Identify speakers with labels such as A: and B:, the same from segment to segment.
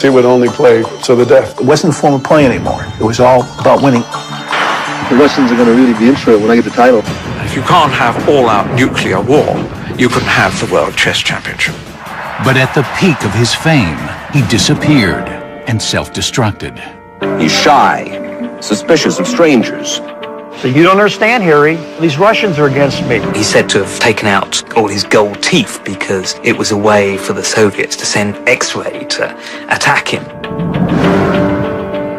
A: He would only play to the death.
B: It wasn't a form of play anymore. It was all about winning.
C: The Russians are going to really be in for it when I get the title.
D: If you can't have all-out nuclear war, you couldn't have the World Chess Championship.
E: But at the peak of his fame, he disappeared and self-destructed.
F: He's shy, suspicious of strangers.
G: So you don't understand, Harry. These Russians are against me.
H: He's said to have taken out all his gold teeth because it was a way for the Soviets to send X-ray to attack him.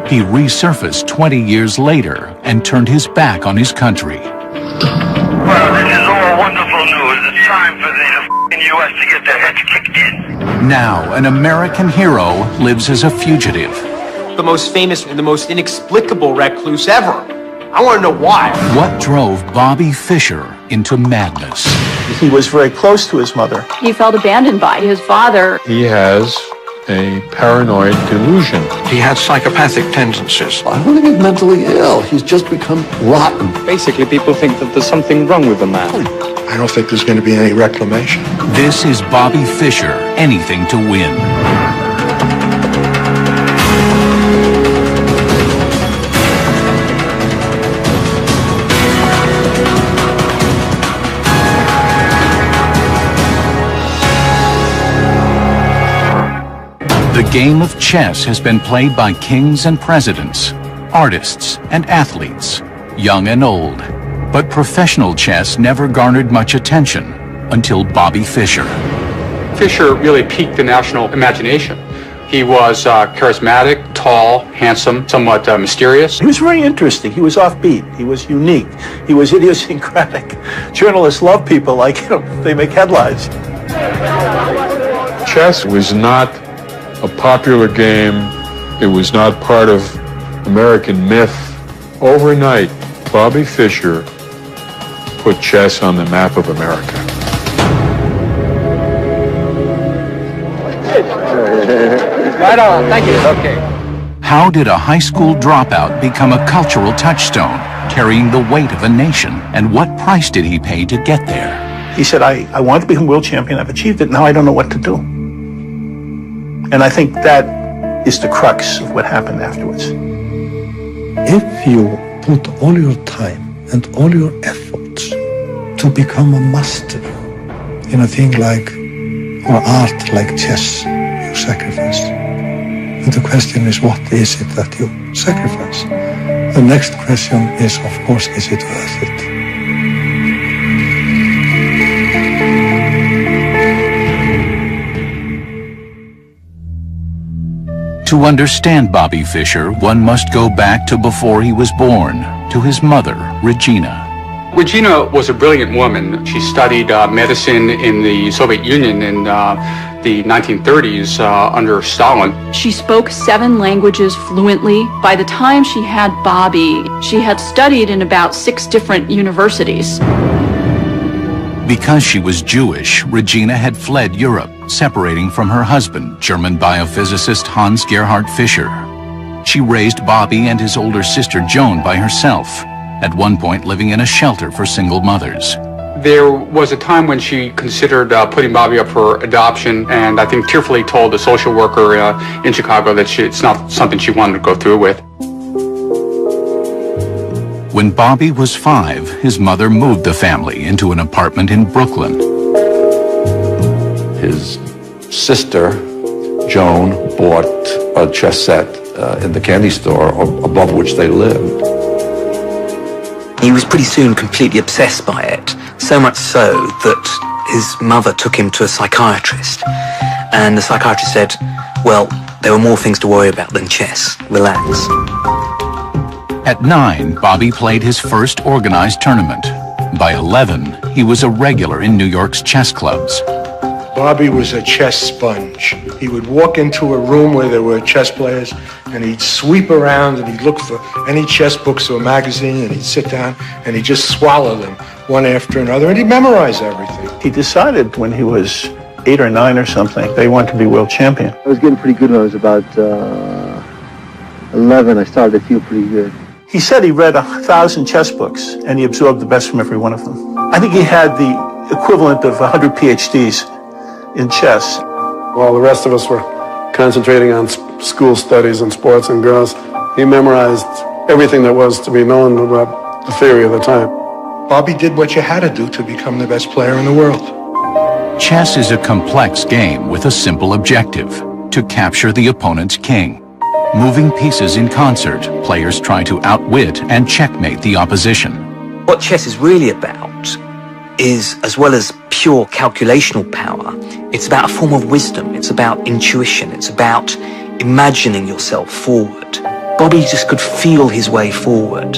E: He resurfaced 20 years later and turned his back on his country.
I: Well, this is all wonderful news. It's time for the U.S. to get their heads kicked in.
E: Now, an American hero lives as a fugitive.
J: The most famous and the most inexplicable recluse ever. I want to know why.
E: What drove Bobby Fischer into madness?
B: He was very close to his mother.
K: He felt abandoned by his father.
A: He has a paranoid delusion.
D: He had psychopathic tendencies.
C: I don't think he's mentally ill. He's just become rotten.
L: Basically, people think that there's something wrong with the man.
A: I don't think there's going to be any reclamation.
E: This is Bobby Fischer, Anything to Win. The game of chess has been played by kings and presidents, artists and athletes, young and old. But professional chess never garnered much attention until Bobby Fischer.
L: Fischer really piqued the national imagination. He was charismatic, tall, handsome, somewhat mysterious.
B: He was very interesting. He was offbeat. He was unique. He was idiosyncratic. Journalists love people like him. They make headlines.
A: Chess was not a popular game. It was not part of American myth. Overnight, Bobby Fischer put chess on the map of America.
J: Right on, thank you. Okay.
E: How did a high school dropout become a cultural touchstone, carrying the weight of a nation? And what price did he pay to get there?
B: He said, I wanted to become world champion. I've achieved it. Now I don't know what to do. And I think that is the crux of what happened afterwards.
M: If you put all your time and all your efforts to become a master in a thing like, or art like chess, you sacrifice. And the question is, what is it that you sacrifice? The next question is, of course, is it worth it?
E: To understand Bobby Fischer, one must go back to before he was born, to his mother, Regina.
L: Regina was a brilliant woman. She studied medicine in the Soviet Union in the 1930s under Stalin.
K: She spoke 7 languages fluently. By the time she had Bobby, she had studied in about 6 different universities.
E: Because she was Jewish, Regina had fled Europe, separating from her husband, German biophysicist Hans Gerhard Fischer. She raised Bobby and his older sister Joan by herself, at one point living in a shelter for single mothers.
L: There was a time when she considered putting Bobby up for adoption, and I think tearfully told the social worker in Chicago that it's not something she wanted to go through with.
E: When Bobby was 5, his mother moved the family into an apartment in Brooklyn.
F: His sister, Joan, bought a chess set in the candy store above which they lived.
H: He was pretty soon completely obsessed by it, so much so that his mother took him to a psychiatrist. And the psychiatrist said, well, there were more things to worry about than chess. Relax.
E: At 9, Bobby played his first organized tournament. By 11, he was a regular in New York's chess clubs.
A: Bobby was a chess sponge. He would walk into a room where there were chess players, and he'd sweep around and he'd look for any chess books or magazine, and he'd sit down and he'd just swallow them one after another, and he'd memorize everything.
B: He decided when he was 8 or 9 or something, they wanted to be world champion.
C: I was getting pretty good when I was about 11. I started to feel pretty good.
B: He said he read 1,000 chess books, and he absorbed the best from every one of them. I think he had the equivalent of 100 PhDs in chess.
A: While the rest of us were
N: concentrating on school studies and sports and girls. He memorized everything that was to be known about the theory of the time.
A: Bobby did what you had to do to become the best player in the world.
E: Chess is a complex game with a simple objective: to capture the opponent's king. Moving pieces in concert, players try to outwit and checkmate the opposition.
H: What chess is really about is, as well as pure calculational power, it's about a form of wisdom, it's about intuition, it's about imagining yourself forward. Bobby just could feel his way forward.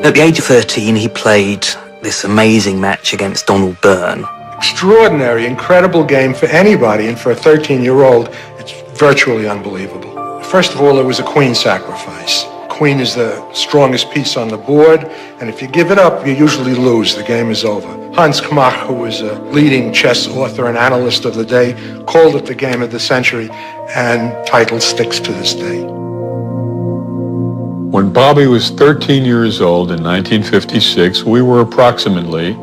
H: At the age of 13, he played this amazing match against Donald Byrne.
A: Extraordinary, incredible game for anybody, and for a 13-year-old, it's virtually unbelievable. First of all, it was a queen sacrifice. Queen is the strongest piece on the board, and if you give it up, you usually lose. The game is over. Hans Kmach, who was a leading chess author and analyst of the day, called it the game of the century, and title sticks to this day.
O: When Bobby was 13 years old in 1956, we were approximately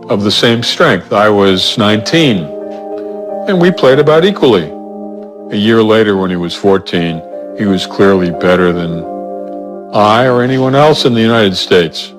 O: of the same strength. I was 19, and we played about equally. A year later, when he was 14, he was clearly better than I or anyone else in the United States.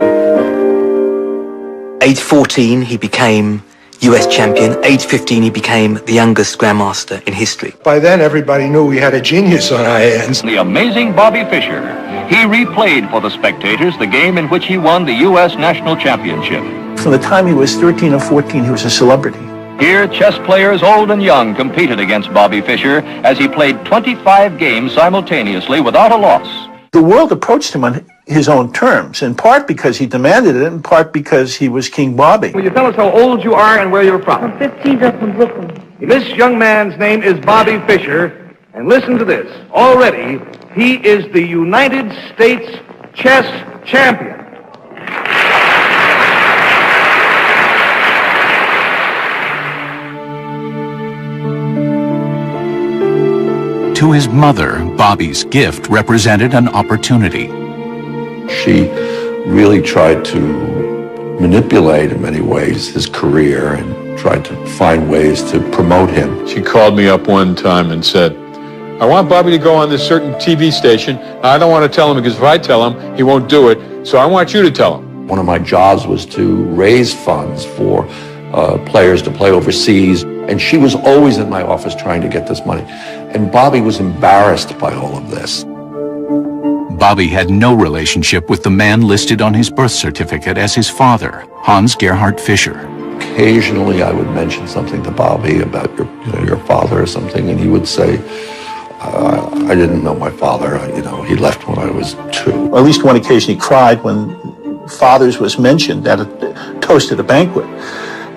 H: Age 14, he became US champion. Age 15, he became the youngest grandmaster in history.
A: By then, everybody knew we had a genius on our hands.
P: The amazing Bobby Fischer. He replayed for the spectators the game in which he won the U.S. National Championship.
B: From the time he was 13 or 14, he was a celebrity.
P: Here, chess players old and young competed against Bobby Fischer as he played 25 games simultaneously without a loss.
B: The world approached him on his own terms, in part because he demanded it, in part because he was King Bobby.
Q: Will you tell us how old you are and where you're from?
R: I'm 15, up from Brooklyn.
Q: This young man's name is Bobby Fischer, and listen to this. Already, he is the United States chess champion.
E: To his mother, Bobby's gift represented an opportunity.
F: She really tried to manipulate, in many ways, his career and tried to find ways to promote him.
O: She called me up one time and said, I want Bobby to go on this certain TV station. I don't want to tell him because if I tell him, he won't do it. So I want you to tell him.
F: One of my jobs was to raise funds for players to play overseas. And she was always in my office trying to get this money. And Bobby was embarrassed by all of this.
E: Bobby had no relationship with the man listed on his birth certificate as his father, Hans Gerhard Fischer.
F: Occasionally I would mention something to Bobby about your father or something, and he would say, I didn't know my father. He left when I was 2.
B: At least one occasion he cried when fathers was mentioned at a toast at a banquet.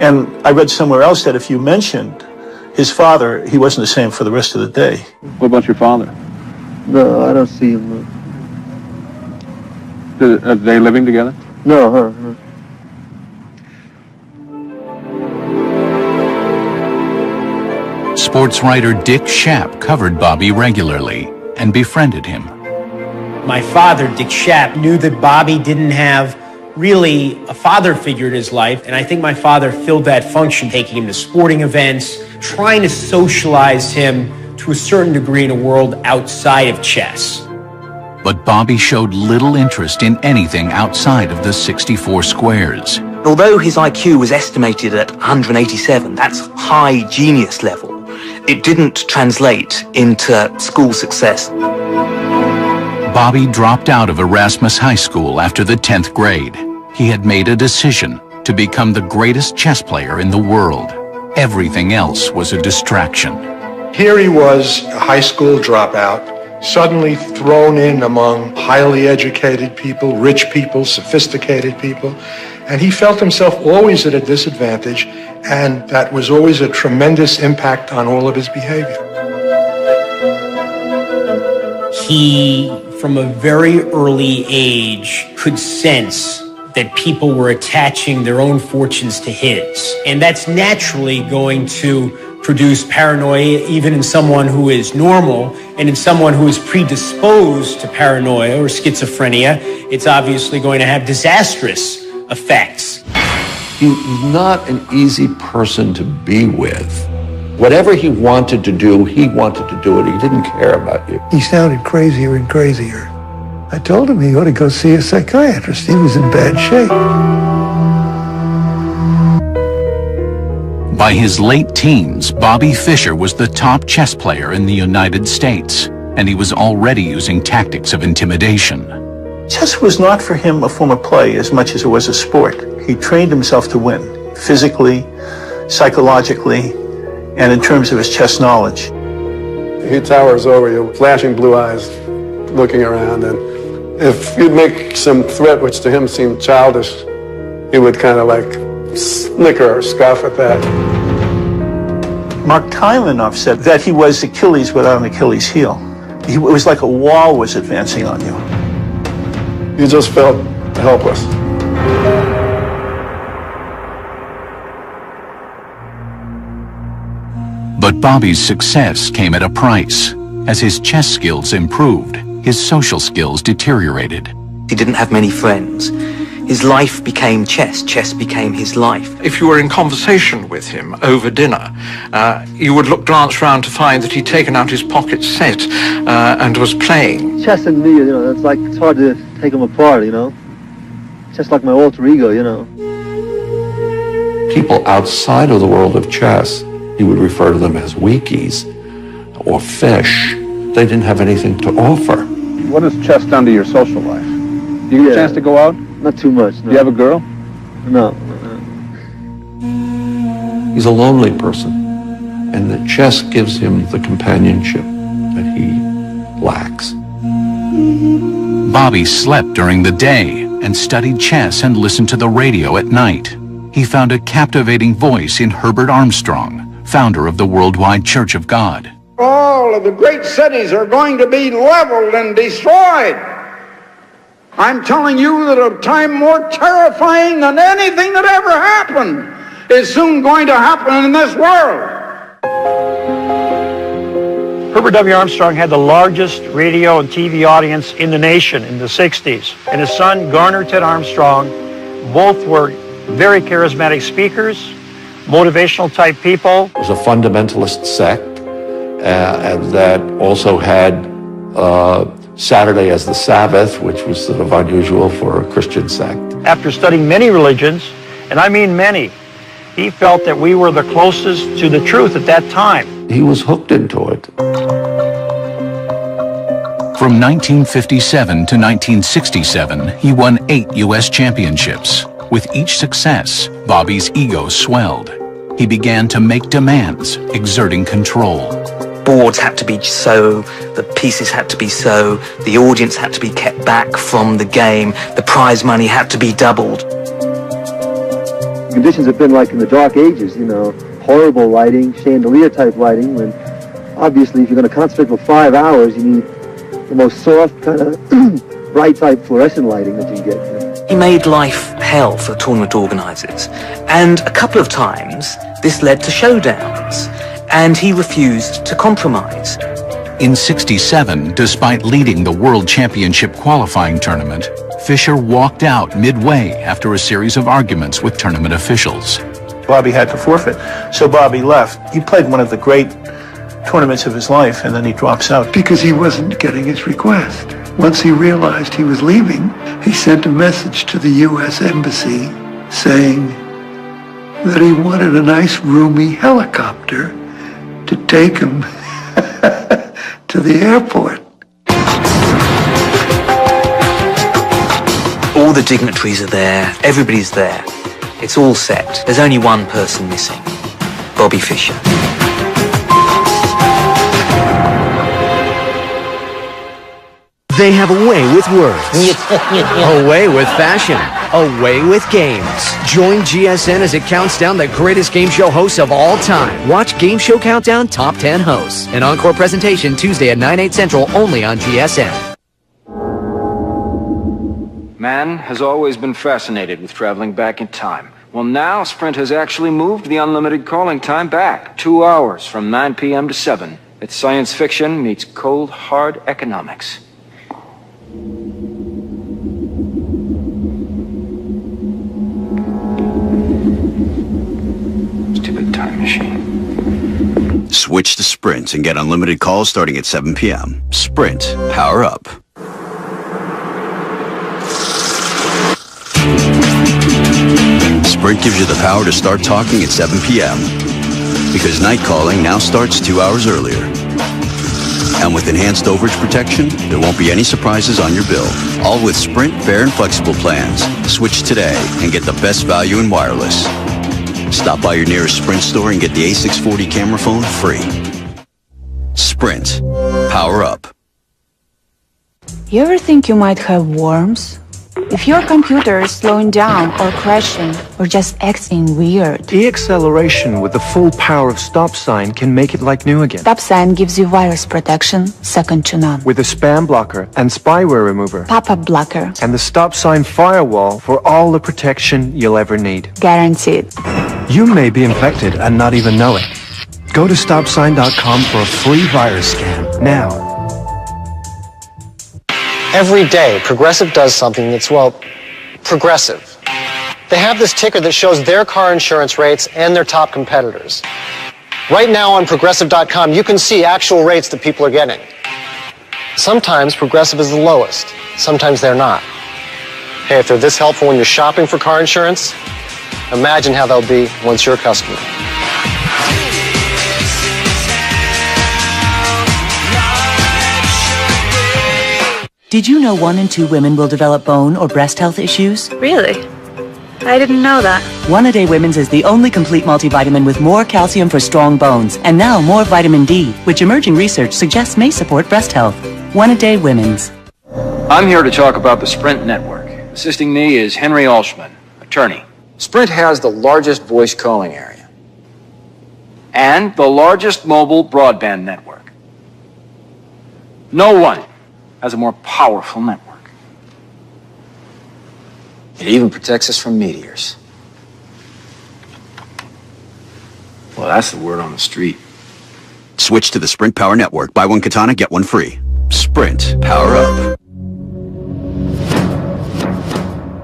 B: And I read somewhere else that if you mentioned his father, he wasn't the same for the rest of the day.
O: What about your father?
C: No, I don't see him.
O: Are they living together?
C: No, her.
E: Sports writer Dick Schaap covered Bobby regularly and befriended him.
J: My father, Dick Schaap, knew that Bobby didn't have really a father figure in his life, and I think my father filled that function, taking him to sporting events, trying to socialize him to a certain degree in a world outside of chess.
E: But Bobby showed little interest in anything outside of the 64 squares.
H: Although his IQ was estimated at 187, that's high genius level, it didn't translate into school success.
E: Bobby dropped out of Erasmus High School after the 10th grade. He had made a decision to become the greatest chess player in the world. Everything else was a distraction.
A: Here he was, a high school dropout, suddenly thrown in among highly educated people, rich people, sophisticated people, and he felt himself always at a disadvantage, and that was always a tremendous impact on all of his behavior.
J: He, from a very early age, could sense that people were attaching their own fortunes to his. And that's naturally going to produce paranoia even in someone who is normal, and in someone who is predisposed to paranoia or schizophrenia, it's obviously going to have disastrous effects.
F: He's not an easy person to be with. Whatever he wanted to do, he wanted to do it. He didn't care about you.
M: He sounded crazier and crazier. I told him he ought to go see a psychiatrist. He was in bad shape.
E: By his late teens, Bobby Fischer was the top chess player in the United States, and he was already using tactics of intimidation.
B: Chess was not for him a form of play as much as it was a sport. He trained himself to win, physically, psychologically, and in terms of his chess knowledge.
N: He towers over you, flashing blue eyes, looking around, and if you'd make some threat which to him seemed childish, he would kind of like snicker or scoff at that.
B: Mark Taimanov said that he was Achilles without an Achilles heel. It was like a wall was advancing on you.
N: You just felt helpless.
E: But Bobby's success came at a price. As his chess skills improved, his social skills deteriorated.
H: He didn't have many friends. His life became chess. Chess became his life.
D: If you were in conversation with him over dinner, you would glance round to find that he'd taken out his pocket set and was playing.
C: Chess and me, it's hard to take them apart, Just like my alter ego,
F: People outside of the world of chess, he would refer to them as weakies or fish. They didn't have anything to offer.
R: What has chess done to your social life? Do you get a chance to go out?
C: Not too much, no.
R: Do you have a girl?
C: No.
F: He's a lonely person, and the chess gives him the companionship that he lacks.
E: Bobby slept during the day and studied chess and listened to the radio at night. He found a captivating voice in Herbert Armstrong, founder of the Worldwide Church of God.
S: All of the great cities are going to be leveled and destroyed. I'm telling you that a time more terrifying than anything that ever happened is soon going to happen in this world.
G: Herbert W. Armstrong had the largest radio and TV audience in the nation in the 60s. And his son, Garner Ted Armstrong, both were very charismatic speakers, motivational type people.
F: It was a fundamentalist sect and that also had Saturday as the Sabbath, which was sort of unusual for a Christian sect.
G: After studying many religions, and I mean many, he felt that we were the closest to the truth at that time.
F: He was hooked into it.
E: From 1957 to 1967, he won 8 U.S. championships. With each success, Bobby's ego swelled. He began to make demands, exerting control.
H: Boards had to be so, the pieces had to be so, the audience had to be kept back from the game, the prize money had to be doubled.
C: Conditions have been like in the dark ages, horrible lighting, chandelier-type lighting, when obviously if you're going to concentrate for 5 hours, you need the most soft, kind of bright-type fluorescent lighting that you can get.
H: He made life hell for tournament organizers, and a couple of times this led to showdowns, and he refused to compromise.
E: In '67, despite leading the World Championship qualifying tournament, Fischer walked out midway after a series of arguments with tournament officials.
B: Bobby had to forfeit, so Bobby left. He played one of the great tournaments of his life, and then he drops out.
M: Because he wasn't getting his request. Once he realized he was leaving, he sent a message to the U.S. Embassy saying that he wanted a nice roomy helicopter to take him to the airport.
H: All the dignitaries are there, everybody's there. It's all set. There's only one person missing, Bobby Fischer.
T: They have a way with words, a way with fashion, a way with games. Join GSN as it counts down the greatest game show hosts of all time. Watch Game Show Countdown Top 10 Hosts. An encore presentation Tuesday at 9/8 Central only on GSN.
U: Man has always been fascinated with traveling back in time. Well, now Sprint has actually moved the unlimited calling time back 2 hours from 9 p.m. to 7. It's science fiction meets cold, hard economics.
I: Switch to Sprint and get unlimited calls starting at 7 p.m. Sprint. Power up. Sprint gives you the power to start talking at 7 p.m. because night calling now starts 2 hours earlier. And with enhanced overage protection, there won't be any surprises on your bill. All with Sprint fair and flexible plans. Switch today and get the best value in wireless. Stop by your nearest Sprint store and get the A640 camera phone free. Sprint. Power up.
V: You ever think you might have worms? If your computer is slowing down or crashing or just acting weird.
W: E-acceleration with the full power of Stop Sign can make it like new again.
V: Stop Sign gives you virus protection second to none.
W: With a spam blocker and spyware remover.
V: Pop-up blocker.
W: And the Stop Sign firewall for all the protection you'll ever need.
V: Guaranteed.
W: You may be infected and not even know it. Go to StopSign.com for a free virus scan now.
X: Every day, Progressive does something that's, well, progressive. They have this ticker that shows their car insurance rates and their top competitors. Right now on Progressive.com, you can see actual rates that people are getting. Sometimes Progressive is the lowest. Sometimes they're not. Hey, if they're this helpful when you're shopping for car insurance, imagine how they'll be once you're a customer.
Y: Did you know 1 in 2 women will develop bone or breast health issues?
Z: Really? I didn't know that.
Y: One A Day Women's is the only complete multivitamin with more calcium for strong bones, and now more vitamin D, which emerging research suggests may support breast health. 1 A Day Women's.
U: I'm here to talk about the Sprint network. Assisting me is Henry Alshman, attorney. Sprint has the largest voice calling area and the largest mobile broadband network. No one has a more powerful network. It even protects us from meteors. Well, that's the word on the street.
I: Switch to the Sprint Power Network. Buy one katana, get one free. Sprint. Power up.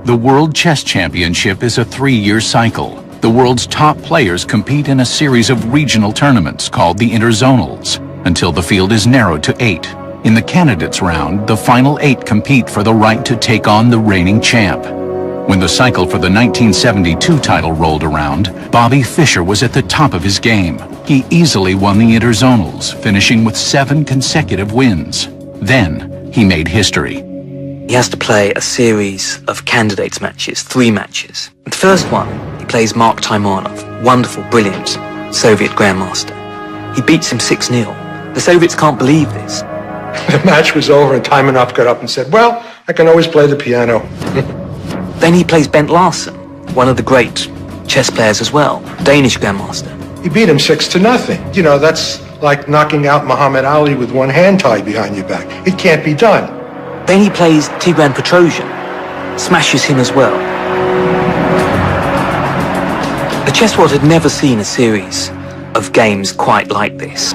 E: The World Chess Championship is a 3-year cycle. The world's top players compete in a series of regional tournaments called the Interzonals until the field is narrowed to 8. In the candidates round, the final 8 compete for the right to take on the reigning champ. When the cycle for the 1972 title rolled around, Bobby Fischer was at the top of his game. He easily won the Interzonals, finishing with 7 consecutive wins. Then, he made history.
H: He has to play a series of candidates matches, 3 matches. The first one, he plays Mark Taimanov, wonderful, brilliant Soviet grandmaster. He beats him 6-0. The Soviets can't believe this.
A: The match was over and Taimanov got up and said, well, I can always play the piano.
H: Then he plays Bent Larsen, one of the great chess players as well, Danish grandmaster.
A: He beat him 6-0. You know, that's like knocking out Muhammad Ali with one hand tied behind your back. It can't be done.
H: Then he plays Tigran Petrosian, smashes him as well. The chess world had never seen a series of games quite like this.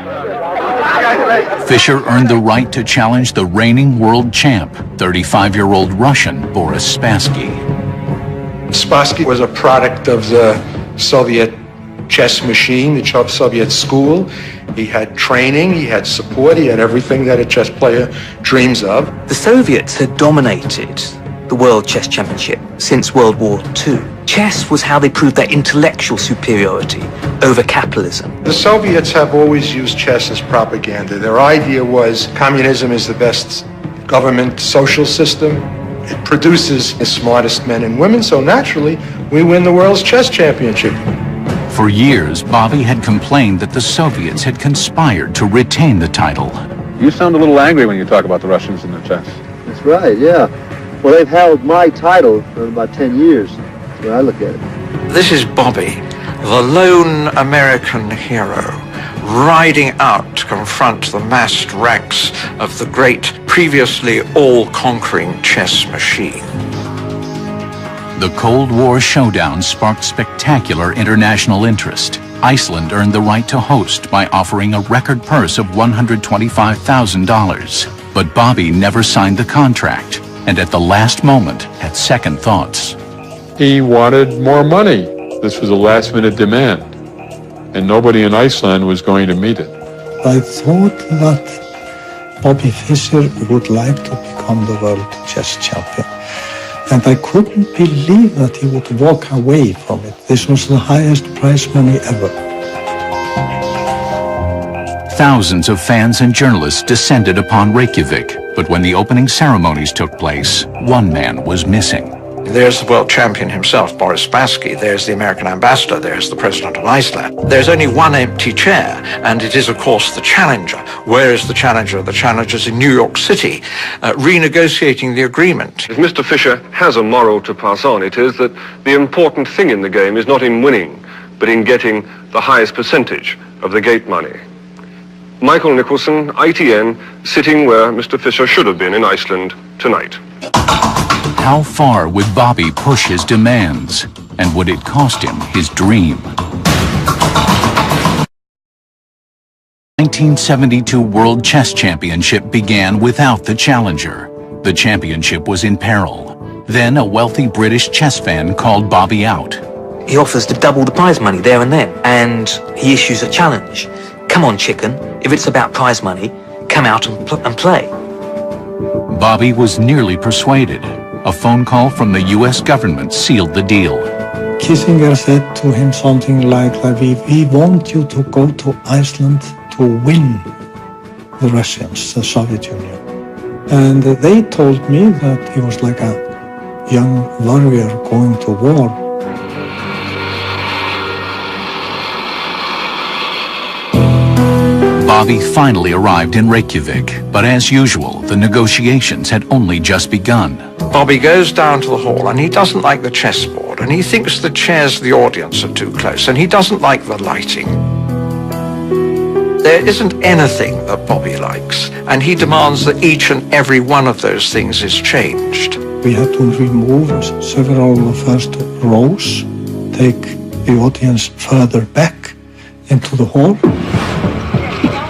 E: Fischer earned the right to challenge the reigning world champ, 35-year-old Russian Boris Spassky.
A: Spassky was a product of the Soviet chess machine, the Soviet school. He had training, he had support, he had everything that a chess player dreams of.
H: The Soviets had dominated the World Chess Championship since World War II. Chess was how they proved their intellectual superiority over capitalism.
A: The Soviets have always used chess as propaganda. Their idea was communism is the best government social system. It produces the smartest men and women, so naturally, we win the World's Chess Championship.
E: For years, Bobby had complained that the Soviets had conspired to retain the title.
R: You sound a little angry when you talk about the Russians in the chess.
C: That's right, yeah. Well, they've held my title for about 10 years. That's the way I look at it.
D: This is Bobby, the lone American hero, riding out to confront the massed ranks of the great, previously all-conquering chess machine.
E: The Cold War showdown sparked spectacular international interest. Iceland earned the right to host by offering a record purse of $125,000. But Bobby never signed the contract, and at the last moment had second thoughts.
O: He wanted more money. This was a last-minute demand. and nobody in Iceland was going to meet it.
M: I thought that Bobby Fischer would like to become the world chess champion. And I couldn't believe that he would walk away from it. This was the highest prize money ever.
E: Thousands of fans and journalists descended upon Reykjavik, but when the opening ceremonies took place, one man was missing.
D: There's the world champion himself, Boris Spassky. There's the American ambassador. There's the president of Iceland. There's only one empty chair, and it is, of course, the challenger. Where is the challenger? The challenger's in New York City, renegotiating the agreement.
J: If Mr. Fischer has a moral to pass on, it is that the important thing in the game is not in winning, but in getting the highest percentage of the gate money. Michael Nicholson, ITN, sitting where Mr. Fischer should have been in Iceland tonight.
E: How far would Bobby push his demands? And would it cost him his dream? 1972 World Chess Championship began without the challenger. The championship was in peril. Then a wealthy British chess fan called Bobby out.
H: He offers to double the prize money there and then, and he issues a challenge. Come on, chicken, if it's about prize money, come out and play.
E: Bobby was nearly persuaded. A phone call from the U.S. government sealed the deal.
M: Kissinger said to him something like, we want you to go to Iceland to win the Russians, the Soviet Union. And they told me that he was like a young warrior going to war.
E: Bobby finally arrived in Reykjavik, but as usual, the negotiations had only just begun.
D: Bobby goes down to the hall, and he doesn't like the chessboard, and he thinks the chairs of the audience are too close, and he doesn't like the lighting. There isn't anything that Bobby likes, and he demands that each and every one of those things is changed.
M: We had to remove several of the first rows, take the audience further back into the hall.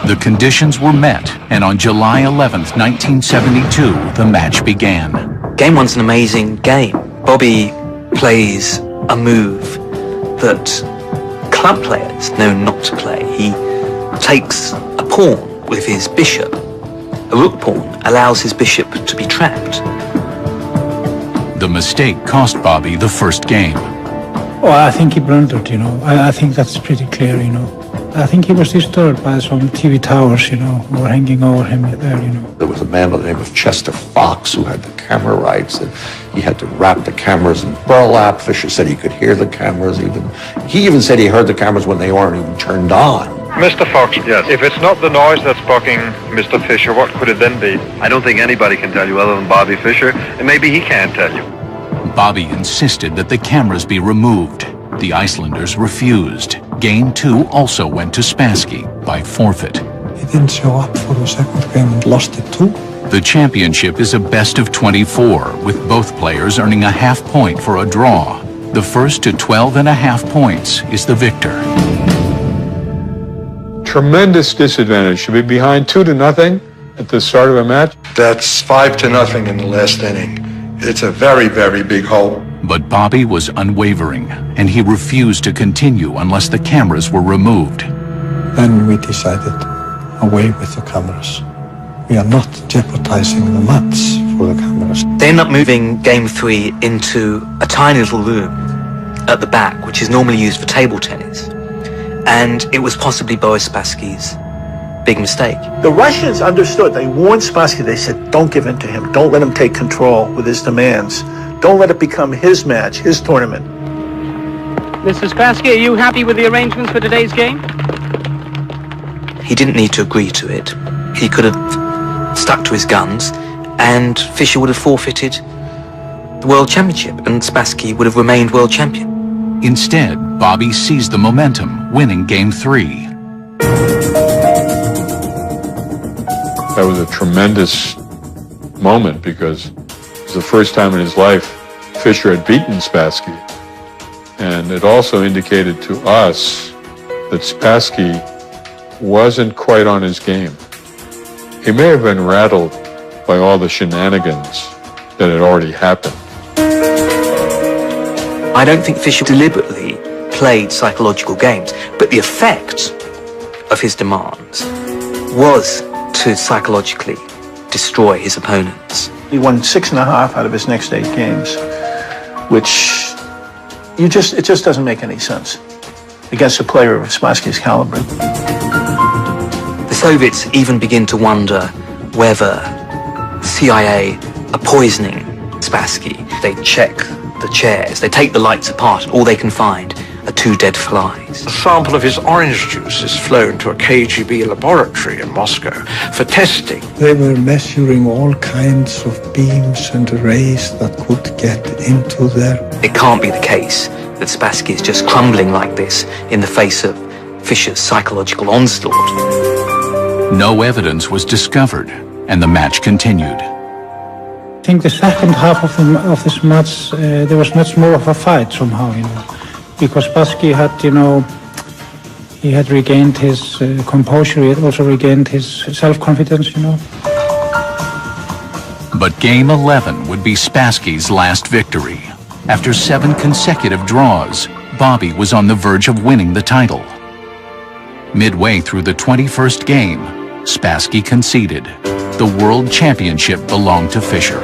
E: The conditions were met, and on July 11th, 1972, the match began.
H: Game one's an amazing game. Bobby plays a move that club players know not to play. He takes a pawn with his bishop. A rook pawn allows his bishop to be trapped.
E: The mistake cost Bobby the first game.
K: Oh, I think he blundered, you know. I think that's pretty clear, you know. I think he was disturbed by some TV towers, you know, who were hanging over him there, you know.
F: There was a man by the name of Chester Fox who had the camera rights, and he had to wrap the cameras in burlap. Fischer said he could hear the cameras even. He even said he heard the cameras when they weren't even turned on.
L: Mr. Fox, yes. If it's not the noise that's blocking Mr. Fischer, what could it then be? I don't think anybody can tell you other than Bobby Fischer, and maybe he can't tell you.
E: Bobby insisted that the cameras be removed. The Icelanders refused. Game 2 also went to Spassky by forfeit.
M: He didn't show up for the second game and lost it too.
E: The championship is a best of 24, with both players earning a half point for a draw. The first to 12.5 points is the victor.
O: Tremendous disadvantage to be behind 2-0 at the start of a match.
A: That's 5-0 in the last inning. It's a very, very big hole.
E: But Bobby was unwavering, and he refused to continue unless the cameras were removed.
M: Then we decided, away with the cameras. We are not jeopardizing the mats for the cameras.
H: They end up moving Game 3 into a tiny little room at the back, which is normally used for table tennis. And it was possibly Boris Spassky's big mistake.
B: The Russians understood. They warned Spassky. They said, don't give in to him. Don't let him take control with his demands. Don't let it become his match, his tournament.
N: Mr. Spassky, are you happy with the arrangements for today's game?
H: He didn't need to agree to it. He could have stuck to his guns, and Fischer would have forfeited the World Championship, and Spassky would have remained world champion.
E: Instead, Bobby seized the momentum, winning Game 3.
O: That was a tremendous moment because it was the first time in his life Fischer had beaten Spassky. And it also indicated to us that Spassky wasn't quite on his game. He may have been rattled by all the shenanigans that had already happened.
H: I don't think Fischer deliberately played psychological games, but the effect of his demands was to psychologically destroy his opponents.
B: He won 6.5 out of his next 8 games, which it just doesn't make any sense against a player of Spassky's caliber.
H: The Soviets even begin to wonder whether CIA are poisoning Spassky. They check the chairs, they take the lights apart, and all they can find are 2 dead flies.
D: A sample of his orange juice is flown to a KGB laboratory in Moscow for testing.
M: They were measuring all kinds of beams and rays that could get into there.
H: It can't be the case that Spassky is just crumbling like this in the face of Fischer's psychological onslaught.
E: No evidence was discovered, and the match continued.
K: I think the second half of this match, there was much more of a fight somehow, because Spassky had, he had regained his composure, he had also regained his self-confidence,
E: But Game 11 would be Spassky's last victory. After 7 consecutive draws, Bobby was on the verge of winning the title. Midway through the 21st game, Spassky conceded. The World Championship belonged to Fischer.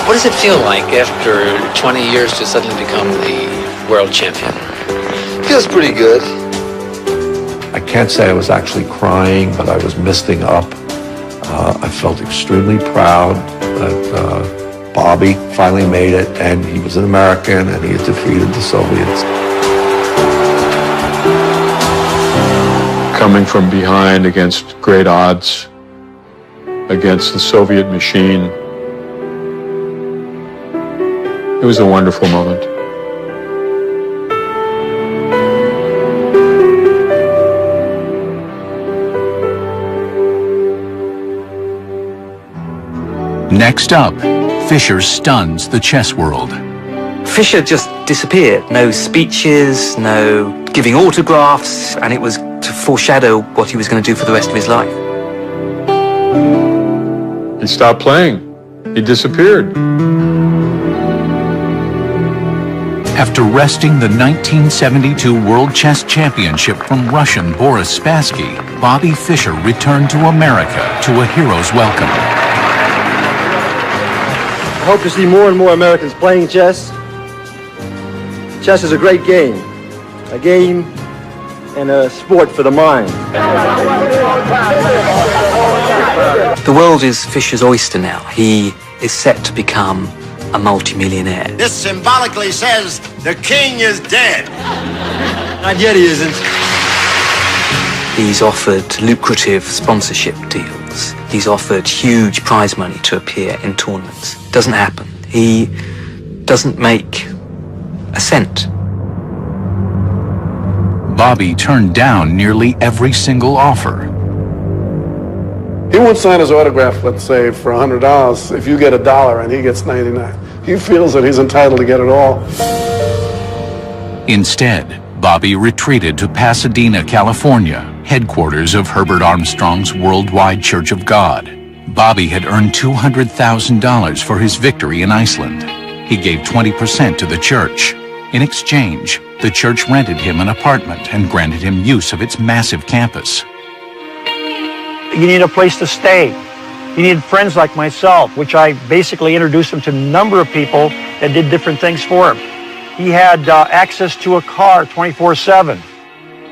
G: What does it feel like after 20 years to suddenly become the world champion?
P: Feels pretty good.
F: I can't say I was actually crying, but I was misting up. I felt extremely proud that Bobby finally made it, and he was an American, and he had defeated the Soviets.
O: Coming from behind against great odds, against the Soviet machine, it was a wonderful moment.
E: Next up, Fischer stuns the chess world.
H: Fischer just disappeared. No speeches, no giving autographs, and it was to foreshadow what he was going to do for the rest of his life.
O: He stopped playing. He disappeared.
E: After wresting the 1972 World Chess Championship from Russian Boris Spassky, Bobby Fischer returned to America to a hero's welcome.
C: I hope to see more and more Americans playing chess. Chess is a great game. A game and a sport for the mind.
H: The world is Fischer's oyster now. He is set to become a multimillionaire.
Q: This symbolically says the king is dead.
C: Not yet, he isn't.
H: He's offered lucrative sponsorship deals. He's offered huge prize money to appear in tournaments. Doesn't happen. He doesn't make a cent.
E: Bobby turned down nearly every single offer.
S: He won't sign his autograph, let's say, for $100 if you get $1 and he gets 99. He feels that he's entitled to get it all.
E: Instead, Bobby retreated to Pasadena, California, headquarters of Herbert Armstrong's Worldwide Church of God. Bobby had earned $200,000 for his victory in Iceland. He gave 20% to the church. In exchange, the church rented him an apartment and granted him use of its massive campus.
B: You need a place to stay. You need friends like myself, which I basically introduced him to a number of people that did different things for him. He had access to a car 24/7.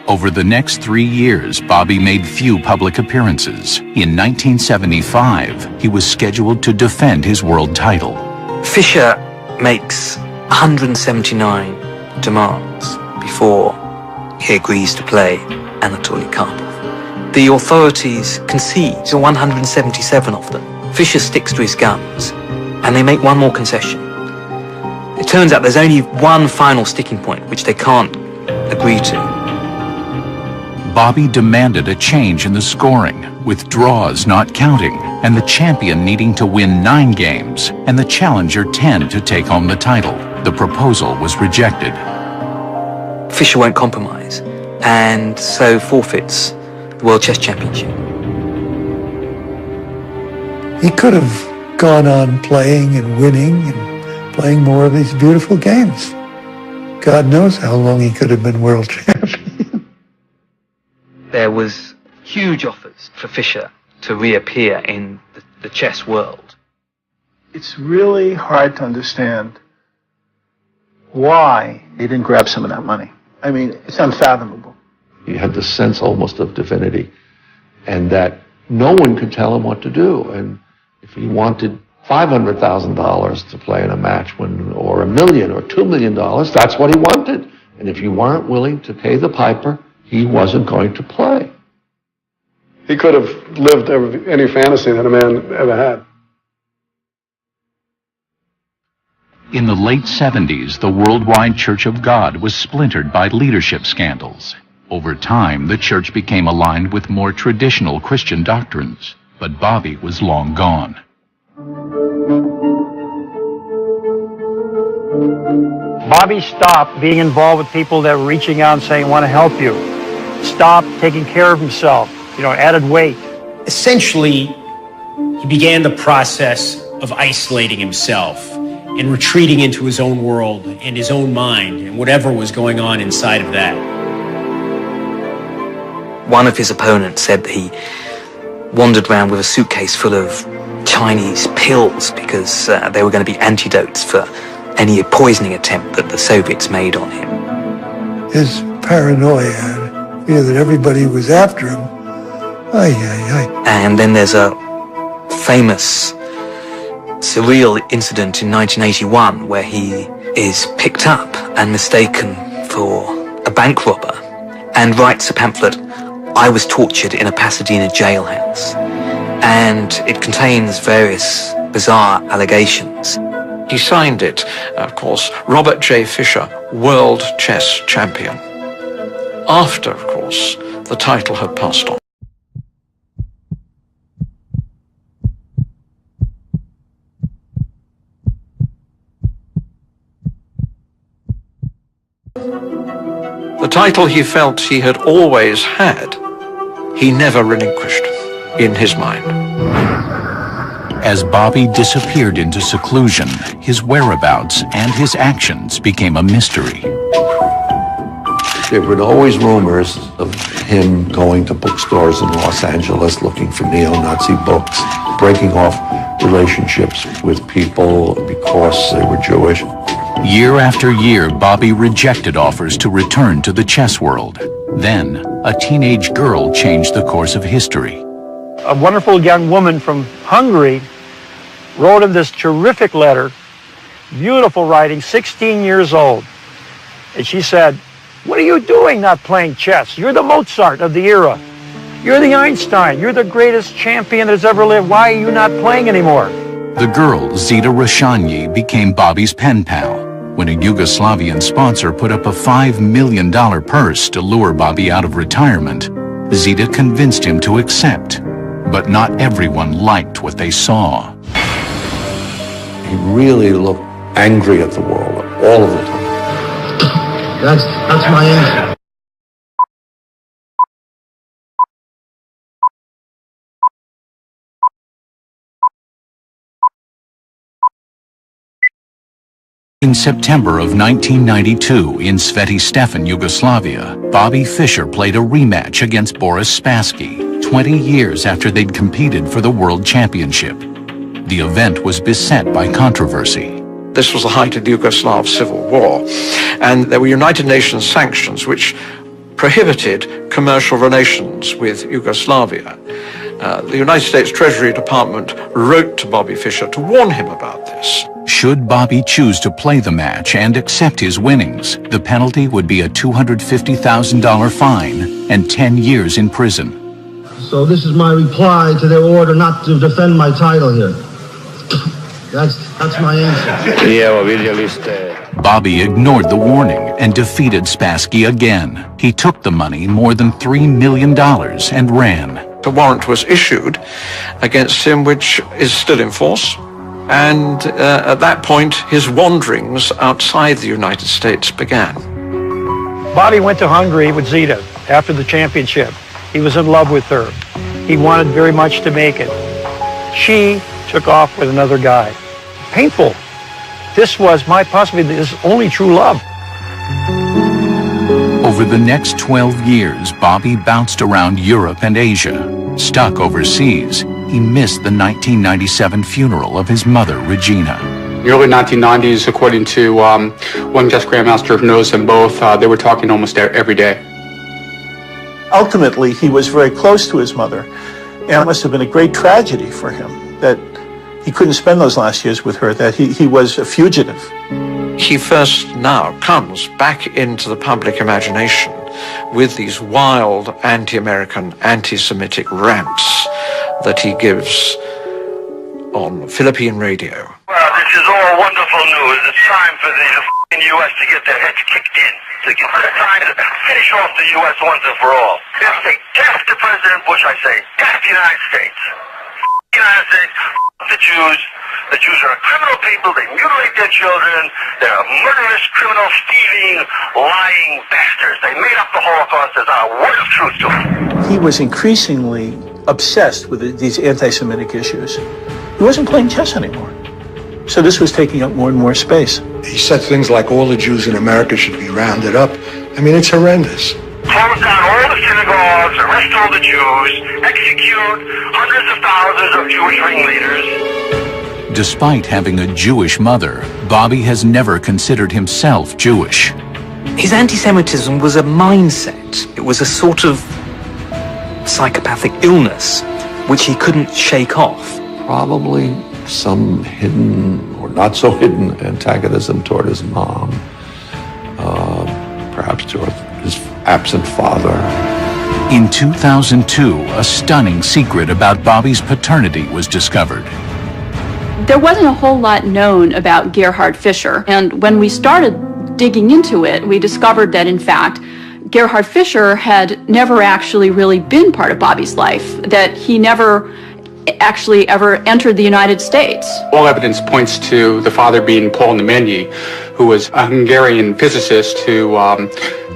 E: Over the next 3 years, Bobby made few public appearances. In 1975, he was scheduled to defend his world title.
H: Fischer makes 179 demands before he agrees to play Anatoly Karpov. The authorities concede to 177 of them. Fischer sticks to his guns, and they make one more concession. It turns out there's only one final sticking point, which they can't agree to.
E: Bobby demanded a change in the scoring, with draws not counting, and the champion needing to win 9 games, and the challenger 10 to take home the title. The proposal was rejected.
H: Fischer won't compromise, and so forfeits the World Chess Championship.
M: He could have gone on playing and winning and playing more of these beautiful games. God knows how long he could have been world champion.
H: There was huge offers for Fischer to reappear in the chess world.
K: It's really hard to understand why he didn't grab some of that money. I mean, it's unfathomable.
F: He had this sense almost of divinity, and that no one could tell him what to do. And if he wanted $500,000 to play in a match, or $1 million or $2 million, that's what he wanted. And if you weren't willing to pay the piper, he wasn't going to play.
S: He could have lived any fantasy that a man ever had.
E: In the late 70s, the worldwide Church of God was splintered by leadership scandals. Over time, the church became aligned with more traditional Christian doctrines, but Bobby was long gone.
B: Bobby stopped being involved with people that were reaching out and saying, I want to help you. Stopped taking care of himself, added weight.
T: Essentially, he began the process of isolating himself and retreating into his own world and his own mind and whatever was going on inside of that.
H: One of his opponents said that he wandered around with a suitcase full of Chinese pills because they were going to be antidotes for any poisoning attempt that the Soviets made on him.
M: His paranoia, fear that everybody was after him.
H: And then there's a famous surreal incident in 1981 where he is picked up and mistaken for a bank robber and writes a pamphlet, I was tortured in a Pasadena jailhouse. And it contains various bizarre allegations.
D: He signed it, of course, Robert J. Fischer, world chess champion. After, of course, the title had passed on. The title he felt he had always had, he never relinquished in his mind.
E: As Bobby disappeared into seclusion, his whereabouts and his actions became a mystery.
F: There were always rumors of him going to bookstores in Los Angeles looking for neo-Nazi books, breaking off relationships with people because they were Jewish.
E: Year after year, Bobby rejected offers to return to the chess world. Then, a teenage girl changed the course of history.
B: A wonderful young woman from Hungary wrote him this terrific letter, beautiful writing, 16 years old. And she said, what are you doing not playing chess? You're the Mozart of the era. You're the Einstein. You're the greatest champion that's ever lived. Why are you not playing anymore?
E: The girl, Zita Rashanyi, became Bobby's pen pal. When a Yugoslavian sponsor put up a $5 million purse to lure Bobby out of retirement, Zita convinced him to accept. But not everyone liked what they saw.
F: He really looked angry at the world all of the time.
C: That's my answer.
E: In September of 1992, in Sveti Stefan, Yugoslavia, Bobby Fischer played a rematch against Boris Spassky, 20 years after they'd competed for the World Championship. The event was beset by controversy.
D: This was the height of the Yugoslav Civil War, and there were United Nations sanctions which prohibited commercial relations with Yugoslavia. The United States Treasury Department wrote to Bobby Fischer to warn him about this.
E: Should Bobby choose to play the match and accept his winnings, the penalty would be a $250,000 fine and 10 years in prison.
C: So this is my reply to their order not to defend my title here. That's my answer.
E: Bobby ignored the warning and defeated Spassky again. He took the money, more than $3 million, and ran.
D: A warrant was issued against him, which is still in force. And at that point, his wanderings outside the United States began.
B: Bobby went to Hungary with Zita after the championship. He was in love with her. He wanted very much to make it. She took off with another guy. Painful. This was possibly his only true love.
E: Over the next 12 years, Bobby bounced around Europe and Asia. Stuck overseas, he missed the 1997 funeral of his mother, Regina.
U: In the early 1990s, according to one chess grandmaster who knows them both, they were talking almost every day.
V: Ultimately, he was very close to his mother, and it must have been a great tragedy for him that he couldn't spend those last years with her, that he was a fugitive.
D: He first now comes back into the public imagination with these wild anti-American, anti-Semitic rants that he gives on Philippine radio.
Q: Well, this is all wonderful news. It's time for the U.S. to get their heads kicked in. It's time to finish off the U.S. once and for all. If they death to President Bush, I say, death to the United States. The United States, the Jews. The Jews are criminal people. They mutilate their children. They're murderous, criminal, thieving, lying bastards. They made up the Holocaust. There's not a word of truth to it.
V: He was increasingly obsessed with these anti-Semitic issues. He wasn't playing chess anymore. So this was taking up more and more space.
A: He said things like all the Jews in America should be rounded up. I mean, it's horrendous.
Q: Close down all the synagogues, arrest all the Jews, execute hundreds of thousands of Jewish ringleaders.
E: Despite having a Jewish mother, Bobby has never considered himself Jewish.
H: His anti-Semitism was a mindset. It was a sort of psychopathic illness which he couldn't shake off.
F: Probably some hidden or not so hidden antagonism toward his mom, perhaps toward his absent father.
E: In 2002, a stunning secret about Bobby's paternity was discovered.
W: There wasn't a whole lot known about Gerhard Fischer, and when we started digging into it, we discovered that, in fact, Gerhard Fischer had never actually really been part of Bobby's life, that he never actually ever entered the United States.
U: All evidence points to the father being Paul Nemenyi, who was a Hungarian physicist who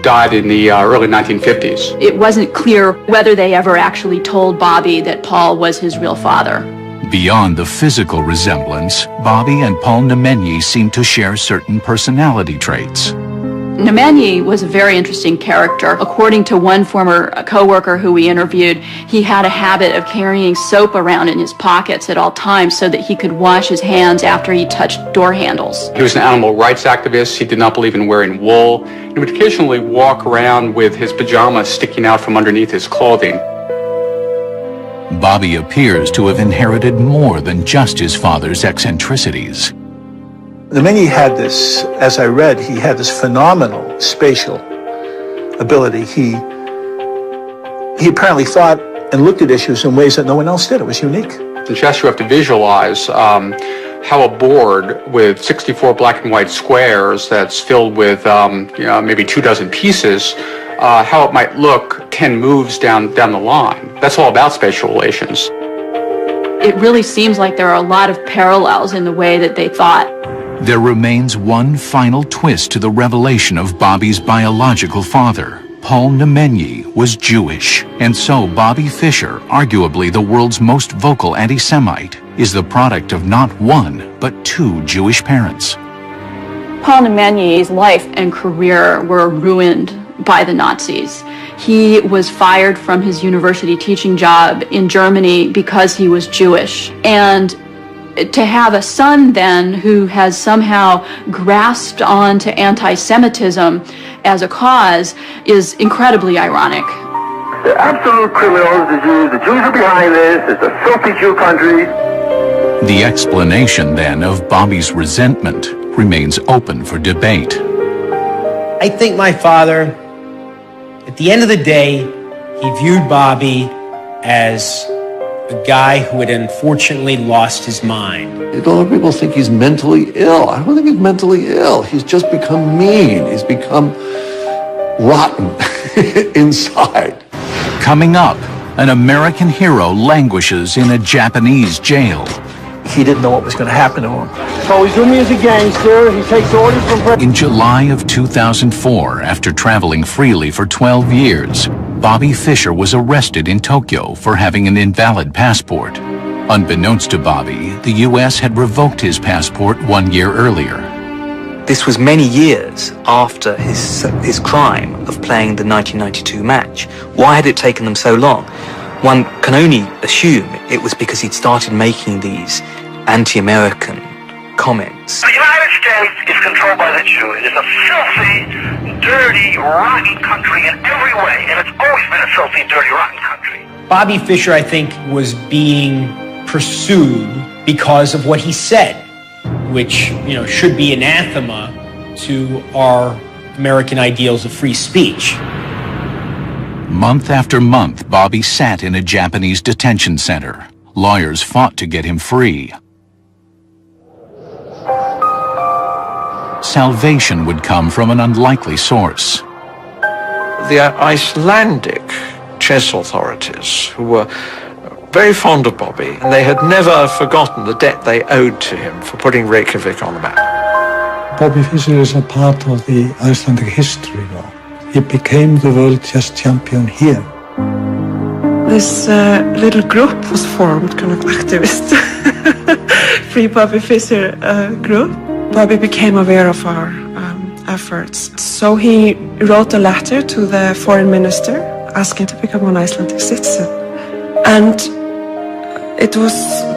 U: died in the early 1950s.
W: It wasn't clear whether they ever actually told Bobby that Paul was his real father.
E: Beyond the physical resemblance, Bobby and Paul Nemenyi seem to share certain personality traits.
W: Nemenyi was a very interesting character. According to one former co-worker who we interviewed, he had a habit of carrying soap around in his pockets at all times so that he could wash his hands after he touched door handles.
U: He was an animal rights activist. He did not believe in wearing wool. He would occasionally walk around with his pajamas sticking out from underneath his clothing.
E: Bobby appears to have inherited more than just his father's eccentricities.
V: Nemenyi had this, as I read, he had this phenomenal spatial ability. He apparently thought and looked at issues in ways that no one else did. It was unique.
U: In chess, you have to visualize how a board with 64 black and white squares that's filled with maybe 24 pieces, how it might look 10 moves down the line. That's all about spatial relations.
W: It really seems like there are a lot of parallels in the way that they thought.
E: There remains one final twist to the revelation of Bobby's biological father. Paul Nemenyi was Jewish, and so Bobby Fischer, arguably the world's most vocal anti-Semite, is the product of not one, but two Jewish parents.
W: Paul Nemenyi's life and career were ruined by the Nazis. He was fired from his university teaching job in Germany because he was Jewish. And to have a son then who has somehow grasped onto anti-Semitism as a cause is incredibly ironic.
Q: They're absolute criminals, the Jews. The Jews are behind this. It's a filthy Jew country.
E: The explanation then of Bobby's resentment remains open for debate.
T: I think my father, at the end of the day, he viewed Bobby as a guy who had unfortunately lost his mind.
F: A lot of people think he's mentally ill. I don't think he's mentally ill. He's just become mean. He's become rotten inside.
E: Coming up, an American hero languishes in a Japanese jail.
V: He didn't know what was going to happen to him.
B: So he's with me as a gangster. He takes orders from...
E: In July of 2004, after traveling freely for 12 years, Bobby Fischer was arrested in Tokyo for having an invalid passport. Unbeknownst to Bobby, the U.S. had revoked his passport 1 year earlier.
H: This was many years after his crime of playing the 1992 match. Why had it taken them so long? One can only assume it was because he'd started making these anti-American comments.
Q: The United States is controlled by the Jew. It is a filthy, dirty, rotten country in every way, and it's always been a filthy, dirty, rotten country.
T: Bobby Fischer, I think, was being pursued because of what he said, which, you know, should be anathema to our American ideals of free speech.
E: Month after month, Bobby sat in a Japanese detention center. Lawyers fought to get him free. Salvation would come from an unlikely source.
D: The Icelandic chess authorities, who were very fond of Bobby, and they had never forgotten the debt they owed to him for putting Reykjavik on the map.
M: Bobby Fischer is a part of the Icelandic history now. He became the world chess champion here.
I: This little group was formed, kind of activist, Free Bobby Fischer group. Bobby became aware of our efforts. So he wrote a letter to the foreign minister asking to become an Icelandic citizen. And it was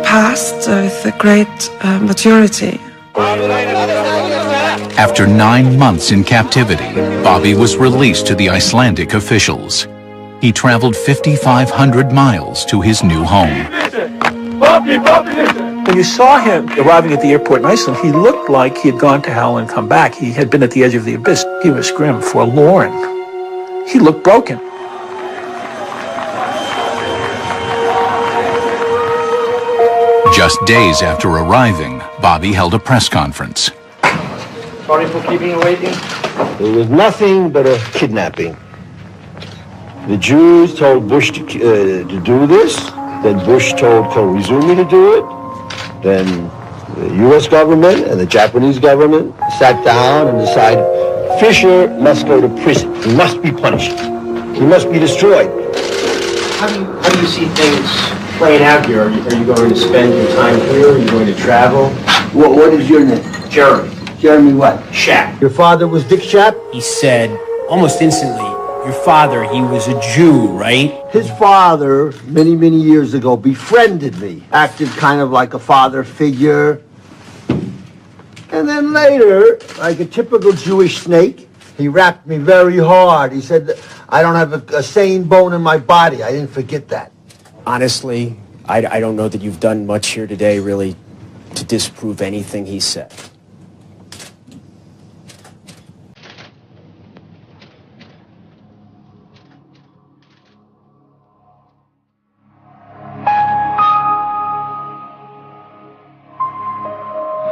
I: passed with a great majority.
E: After 9 months in captivity, Bobby was released to the Icelandic officials. He traveled 5,500 miles to his new home.
V: When you saw him arriving at the airport in Iceland, he looked like he had gone to hell and come back. He had been at the edge of the abyss. He was grim, forlorn. He looked broken.
E: Just days after arriving, Bobby held a press conference.
J: Sorry for keeping you waiting. It was nothing but a kidnapping. The Jews told Bush to do this. Then Bush told Koizumi to do it. Then the U.S. government and the Japanese government sat down and decided Fischer must go to prison. He must be punished. He must be destroyed.
R: How do you see things playing out here? Are you going to spend your time here? Are you going to travel?
J: What is your name?
R: Jeremy.
J: Jeremy what?
R: Shapp.
J: Your father was Dick Shapp?
T: He said, almost instantly, your father, he was a Jew, right?
J: His father, many, many years ago, befriended me. Acted kind of like a father figure. And then later, like a typical Jewish snake, he rapped me very hard. He said, I don't have a sane bone in my body. I didn't forget that.
R: Honestly, I don't know that you've done much here today, really, to disprove anything he said.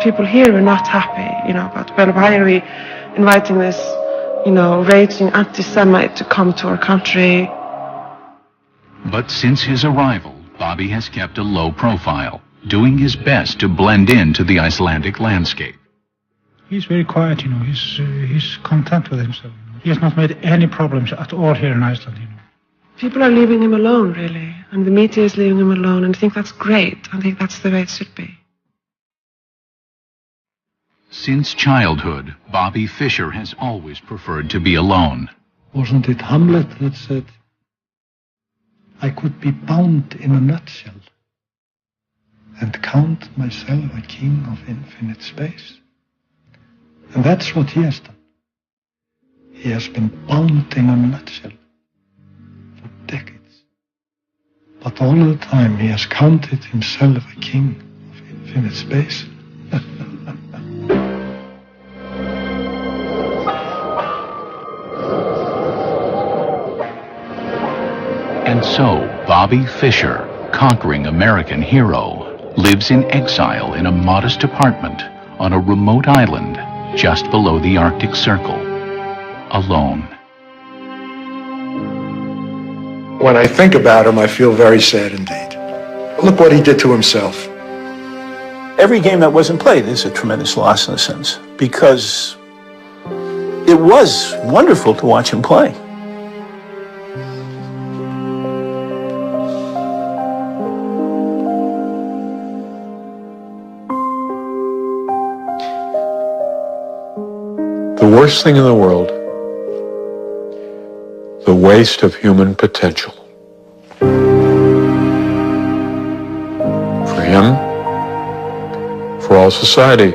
I: People here were not happy, about, well, why are we inviting this, raging anti-Semite to come to our country?
E: But since his arrival, Bobby has kept a low profile, doing his best to blend into the Icelandic landscape.
K: He's very quiet, he's content with himself. He has not made any problems at all here in Iceland,
I: People are leaving him alone, really, and the media is leaving him alone, and I think that's great. I think that's the way it should be.
E: Since childhood, Bobby Fischer has always preferred to be alone.
M: Wasn't it Hamlet that said, I could be bound in a nutshell and count myself a king of infinite space? And that's what he has done. He has been bound in a nutshell for decades. But all the time he has counted himself a king of infinite space.
E: And so, Bobby Fischer, conquering American hero, lives in exile in a modest apartment on a remote island just below the Arctic Circle, alone.
A: When I think about him, I feel very sad indeed. Look what he did to himself.
V: Every game that wasn't played is a tremendous loss in a sense, because it was wonderful to watch him play.
O: The worst thing in the world, the waste of human potential. For him, for all society.